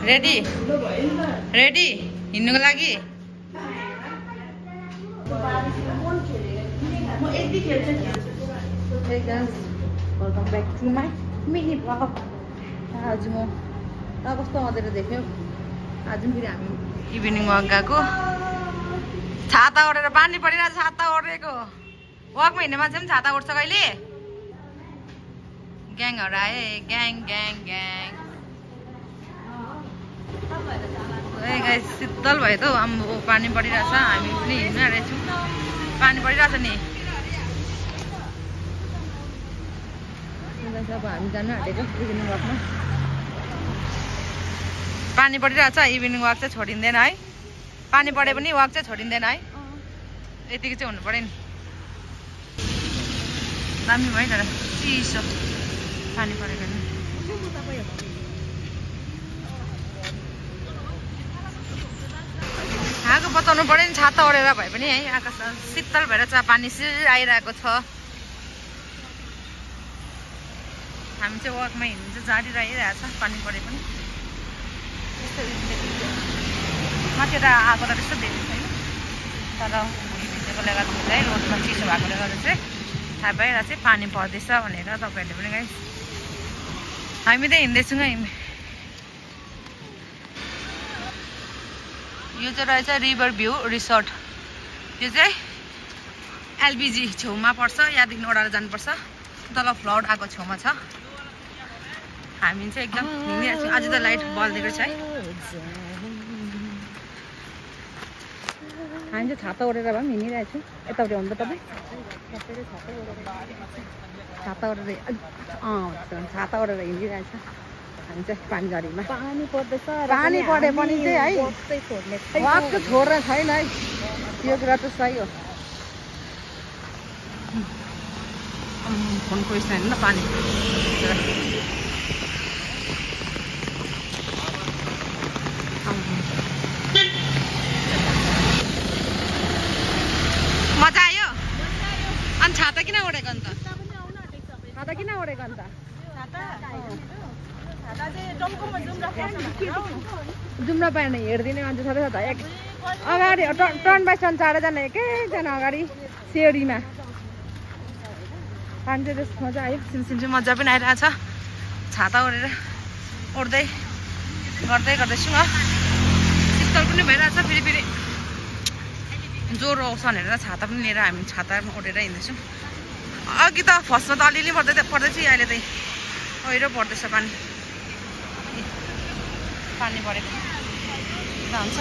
Ready ready हिँड्नुको लागि welcome back to my mini blog. आज म कस्तो मजाले देख्यो। आज फेरि हामी इभिनिङ वाक गएको। छाता ओढेर पानी परिरहेको छाता ओढेको। वाकमा हिँड्ने मान्छे पनि छाता ओढ्छ कहिले। ग्याङहरू आए ग्याङ ग्याङ ग्याङ। शीतल भयो त आम्बो पानी परिरहेछ। हामी पनि हिँडिरहेछौँ। पानी परिरहेछ नि। अब हामी जानु आँटेको इभिनिङ वाकमा। पानी परिरहेछ। इभिनिङ वाक चाहिँ छोडिँदैन है। पानी परे पनि वाक चाहिँ छोडिँदैन है। यतिको चाहिँ हुनु पर्यो नि। दामी भयो तर चिसो पानी परेको नि। आगो बचाउनु पर्यो नि। छाता ओढेर भए पनि है। आकाश शीतल भएर चाहिँ पानी सिर आइरहेको छ। हामी चाहिँ वाकमा हिँड्नु चाहिँ जारी रहिरहेछ। पानी परे पनि माथिबाट आएको त त्यस्तो देखेको छैन। तर भिजेकोले गर्दा चाहिँ रोडमा चिसो भएकोले गर्दा चाहिँ थाहा भइरहेको चाहिँ पानी पर्दैछ भनेर। तपाईँहरूले पनि गाइस हामी त हिँड्दैछौँ है। यो चाहिँ रहेछ रिभर भ्यू रिसोर्ट। यो चाहिँ एलपिजी छेउमा पर्छ। यहाँदेखि ओडाएर जानुपर्छ। तल फ्लड आएको छेउमा छ। हामी चाहिँ एकदम हिँडिरहेको छौँ। आज त लाइट बल्दिएको छ है। हामी चाहिँ छाता ओढेर भए पनि हिँडिरहेको छौँ। यतापट्टि हुन्छ तपाईँ छाता ओढेर छाता ओढेर हिँडिरहेको छ। हामी चाहिँ पानी झरीमा पानी पर्दैछ। पानी परे पनि चाहिँ है वाक चाहिँ छोड्न छैन है। यो कुरा चाहिँ सही हो। फोनको उयस छैन पानी। मजा आयो। अनि छाता किन ओढेको अन्त? छाता किन ओढेको अन्त? जुम्रा पाएन हेरिदिने मान्छे सबै छ। एक अगाडि टर्न बाई टर्न चारैजना एकैजना अगाडि सिँढीमा पानी चाहिँ त्यस्तो मजा आयो। सिमसिम चाहिँ मजा पनि आइरहेछ। छाता ओढेर ओढ्दै गर्दै गर्दैछौँ। शीतल पनि भइरहेछ। फेरि फेरि ज्वरो आउँछ भनेर छाता पनि लिएर हामी छाता ओढेर हिँड्दैछौँ। अघि त फर्स्टमा त अलिअलि पर्दैछ। अहिले त ओहिरो पर्दैछ पानी। पानी परेको हुन्छ।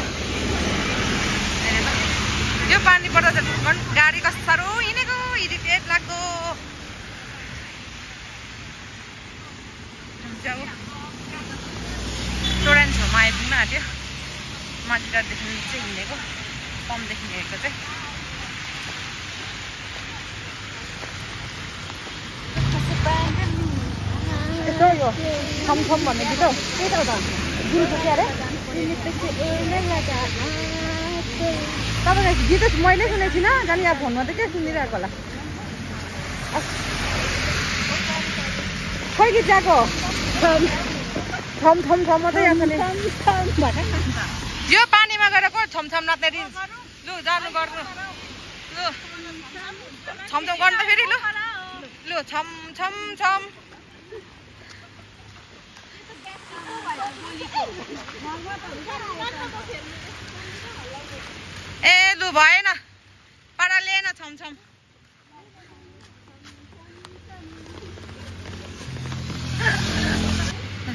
यो पानी पर्दा चाहिँ गाडी कस्तो साह्रो हिँडेको इरिटेट लाग्दो। स्टुडेन्ट छेउमा आइपुग्नु आँट्यो। माथिदेखि चाहिँ हिँडेको पम्पदेखि हिँडेको चाहिँ। यसो यो थमथम भन्ने गीत हौ के त हो त? गुरुको के अरे तपाईँलाई गीत मैले सुनेको छुइनँ। जाने यहाँ फोनमा त के सुनिरहेको होला। खै गीत गएको? थम थम थम मात्रै यहाँ सुने। यो पानीमा गएर को छमछम नाच्ने रिल्स। लु जानु गर्नु। लु छमछम गर्नु त फेरि। लु लु छम छम छम। ए लु भएन पारा लिएन छमछम।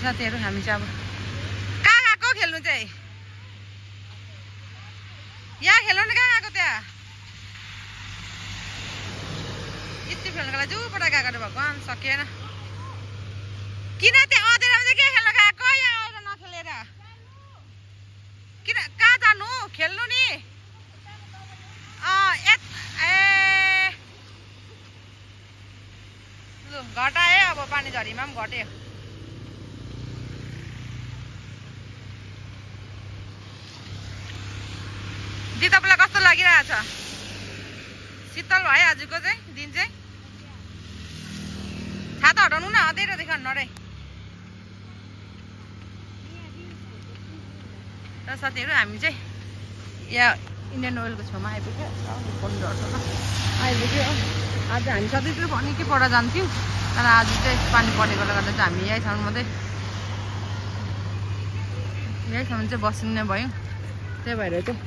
साथीहरू हामी चाहिँ अब कहाँ गएको खेल्नु चाहिँ? यहाँ खेल्नु नि कहाँ गएको? त्यहाँ यति खेल्नुको लागि जुपटा गएको त भगवान् सकिएन। किन त्यहाँ अँधेरामा चाहिँ के खेल्न गएको? यहाँ आएर नखेलेर किन कहाँ जानु? खेल्नु नि। ए लु घटाए अब पानी झरीमा पनि घट्यो। दि तपाईँलाई कस्तो लागिरहेछ? शीतल भयो आजको चाहिँ दिन चाहिँ। छाता हटाउनु न। दे रहा देखा नरे र साथीहरु हामी चाहिँ यहाँ इन्डियन ओइलको छेउमा आइपुग्यो बन्दरसँग आइपुग्यो आज हामी सधैँ पनि के पर जान्थ्यौँ तर आज चाहिँ पानी परेकोले गर्दा चाहिँ हामी यहीँसम्म मात्रै यहीँसम्म चाहिँ बस्ने भयौँ त्यही भएर चाहिँ